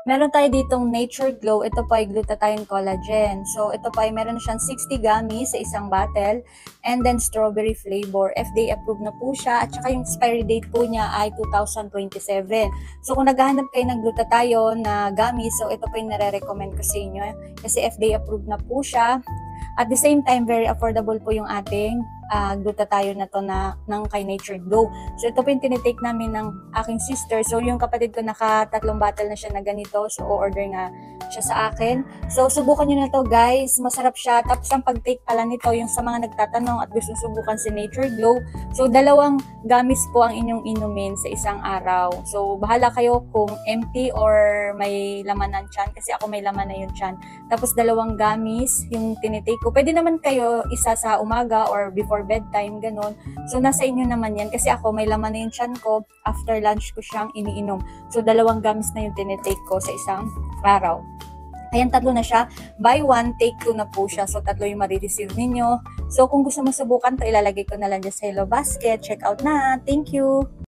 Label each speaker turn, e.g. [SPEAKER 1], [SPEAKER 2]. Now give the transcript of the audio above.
[SPEAKER 1] Meron tayo ditong Nature Glow. Ito po ay glutathione collagen. So, ito po ay meron siyang 60 gummies sa isang bottle. And then, strawberry flavor. FDA approved na po siya. At saka yung expiry date po niya ay 2027. So, kung naghahanap kayo ng glutathione na gummies, so ito po yung nare-recommend ko sa inyo. Kasi FDA approved na po siya. At the same time, very affordable po yung ating glutathione na to ng kay Nature Glow. So, ito po yung tinitake namin ng aking sister. So, yung kapatid ko naka-3 bottle na siya na ganito. So, order nga siya sa akin. So, subukan nyo na to guys. Masarap siya. Tapos, ang pag-take pala nito, yung sa mga nagtatanong at gusto subukan si Nature Glow. So, 2 gamis po ang inyong inumin sa isang araw. So, bahala kayo kung empty or may laman ng tiyan. Kasi ako may laman na yung tiyan. Tapos, 2 gamis yung tinitake ko. Pwede naman kayo isa sa umaga or before bedtime, ganun. So, nasa inyo naman yan. Kasi ako, may laman na yung tiyan ko. After lunch ko siyang iniinom. So, 2 gamis na yung tinitake ko sa isang araw. Ayan, 3 na siya. Buy 1, take 2 na po siya. So, 3 yung marireceive ninyo. So, kung gusto mo subukan to, ilalagay ko na lang dyan sa Hello Basket. Check out na. Thank you!